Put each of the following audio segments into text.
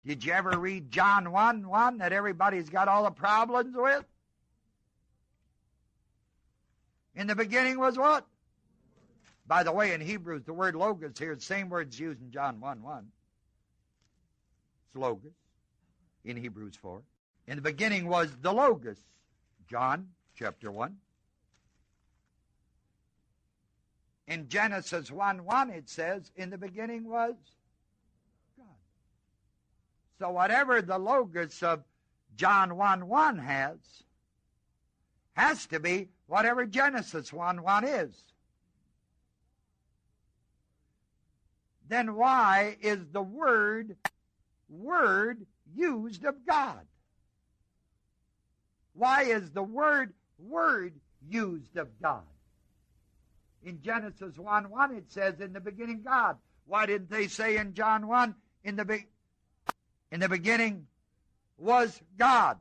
Did you ever read John 1:1 that everybody's got all the problems with? In the beginning was what? By the way, in Hebrews, the word logos here is the same word used in John 1:1. It's logos in Hebrews 4. In the beginning was the logos, John chapter 1. In Genesis 1:1 it says, in the beginning was God. So whatever the logos of John 1:1 has to be whatever Genesis 1:1 is. Then why is the word used of God? Why is the word used of God? In Genesis 1:1 it says, in the beginning God. Why didn't they say in John 1, in the beginning was God?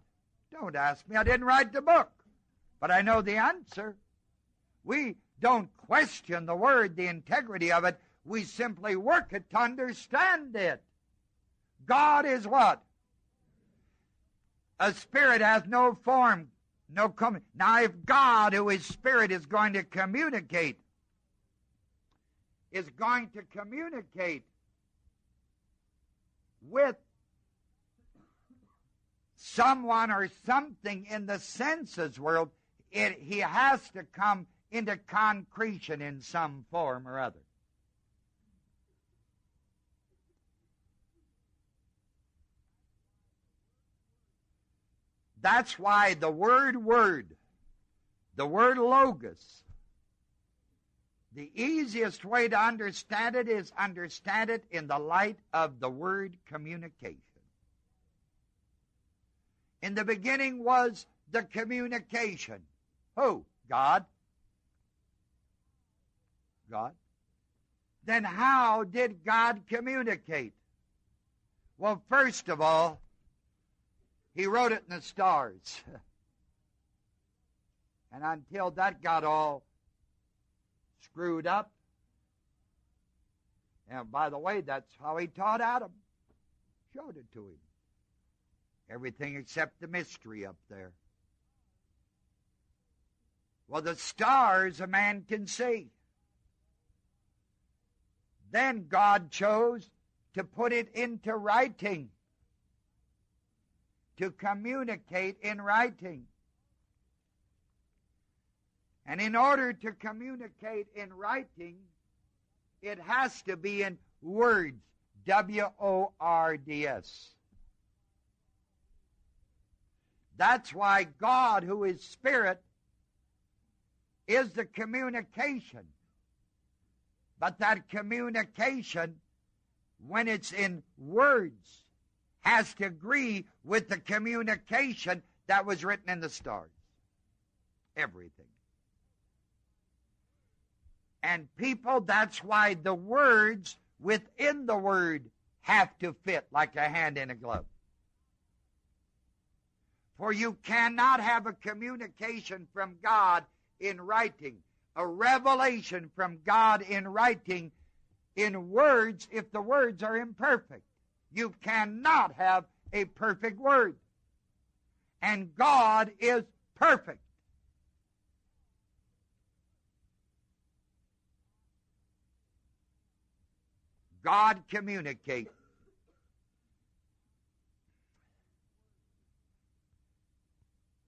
Don't ask me. I didn't write the book. But I know the answer. We don't question the word, the integrity of it. We simply work it to understand it. God is what? A spirit has no form, no coming. Now, if God, who is spirit, is going to communicate with someone or something in the senses world, he has to come into concretion in some form or other. That's why the word logos, the easiest way to understand it is understand it in the light of the word communication. In the beginning was the communication. Who? God. God. Then how did God communicate? Well, first of all, He wrote it in the stars. And until that got all screwed up, and by the way, that's how He taught Adam. Showed it to him. Everything except the mystery up there. Well, the stars a man can see. Then God chose to put it into writing, to communicate in writing. And in order to communicate in writing, it has to be in words, W-O-R-D-S. That's why God, who is spirit, is the communication. But that communication, when it's in words, has to agree with the communication that was written in the stars. Everything. And people, that's why the words within the word have to fit like a hand in a glove. For you cannot have a communication from God in writing, a revelation from God in writing in words if the words are imperfect. You cannot have a perfect word. And God is perfect. God communicates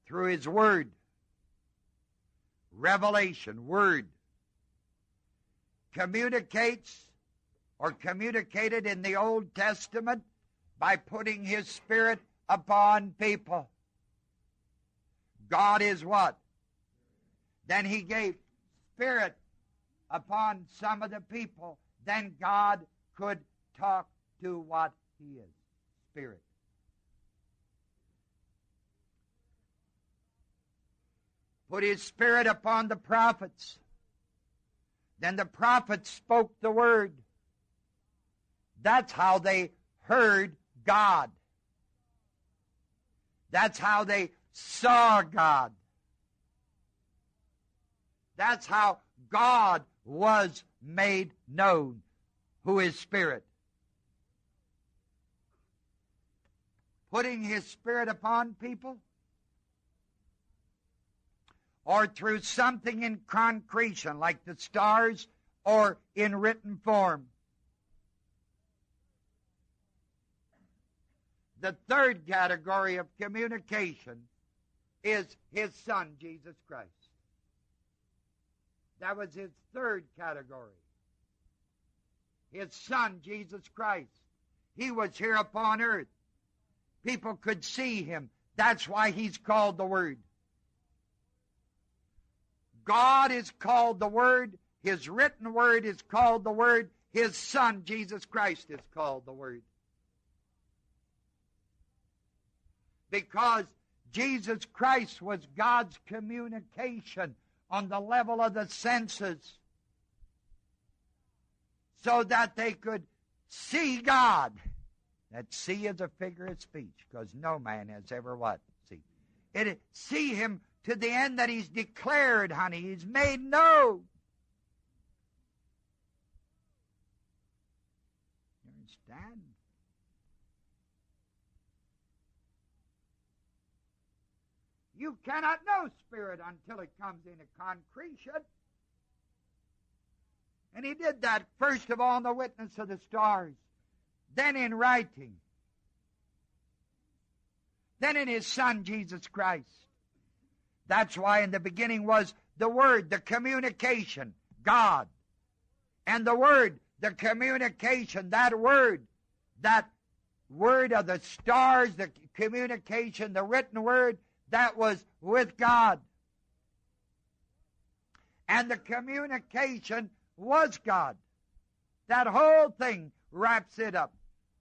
through His Word. Revelation, Word. Communicates or communicated in the Old Testament by putting His Spirit upon people. God is what? Then He gave Spirit upon some of the people. Then God could talk to what He is, Spirit. Put His Spirit upon the prophets. Then the prophets spoke the word. That's how they heard God. That's how they saw God. That's how God was made known, who is Spirit. putting His Spirit upon people, or through something in concretion like the stars, or in written form. The third category of communication is His Son, Jesus Christ. That was His third category. His Son, Jesus Christ. He was here upon earth. People could see Him. That's why He's called the Word. God is called the Word. His written Word is called the Word. His Son, Jesus Christ, is called the Word. Because Jesus Christ was God's communication on the level of the senses, so that they could see God. That see is a figure of speech, because no man has ever what? See Him to the end that He's declared, honey. He's made known. You understand? You cannot know Spirit until it comes into concretion. And He did that, first of all, in the witness of the stars, then in writing, then in His Son, Jesus Christ. That's why in the beginning was the Word, the communication, God. And the Word, the communication, that Word of the stars, the communication, the written Word, that was with God. And the communication was God. That whole thing wraps it up.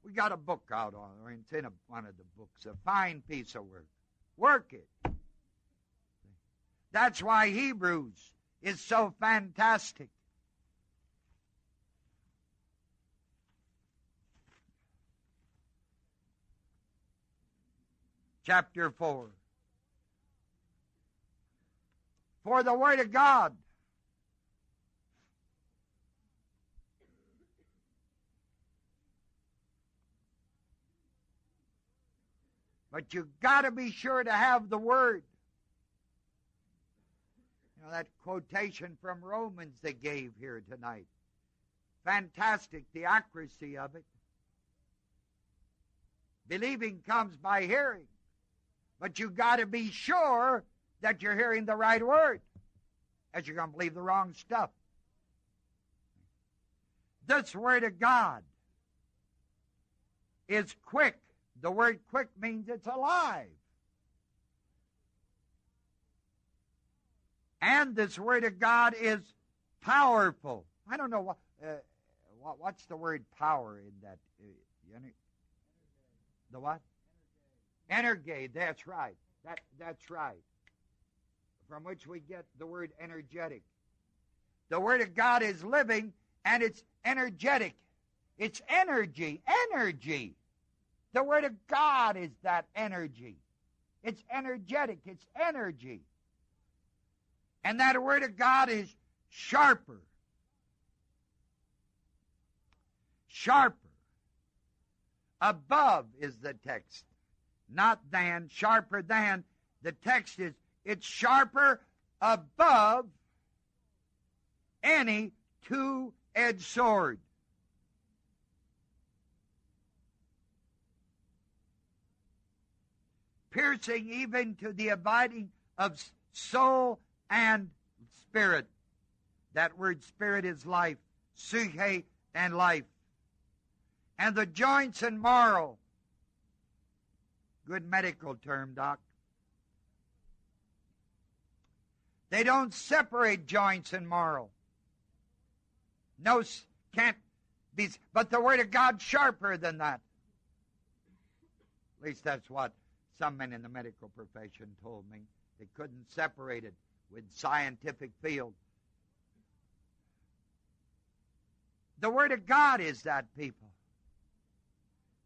We got a book out on it. It's in one of the books. A fine piece of work. Work it. That's why Hebrews is so fantastic. Chapter 4. For the Word of God but you've got to be sure to have the Word. You know, that quotation from Romans they gave here tonight. Fantastic, the accuracy of it. Believing comes by hearing. But you've got to be sure that you're hearing the right word, as you're going to believe the wrong stuff. This Word of God is quick. The word quick means it's alive. And this Word of God is powerful. I don't know what's the word power in that. The what? Energate. That's right. That's right. From which we get the word energetic. The Word of God is living, and it's energetic. It's energy. Energy. The Word of God is that energy. It's energetic. It's energy. And that Word of God is sharper. Sharper. Above is the text. Not than, sharper than. The text is, it's sharper above any two-edged sword. Piercing even to the abiding of soul and spirit. That word spirit is life. Psyche and life. And the joints and marrow. Good medical term, Doc. They don't separate joints and marrow. No, can't be. But the Word of God's sharper than that. At least that's what some men in the medical profession told me. They couldn't separate it with scientific field. The Word of God is that, people.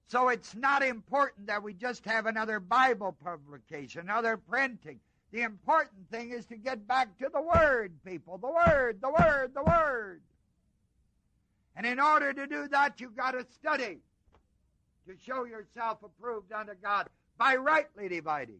So it's not important that we just have another Bible publication, another printing. The important thing is to get back to the Word, people. The Word, the Word, the Word. And in order to do that, you've got to study. to show yourself approved unto God by rightly dividing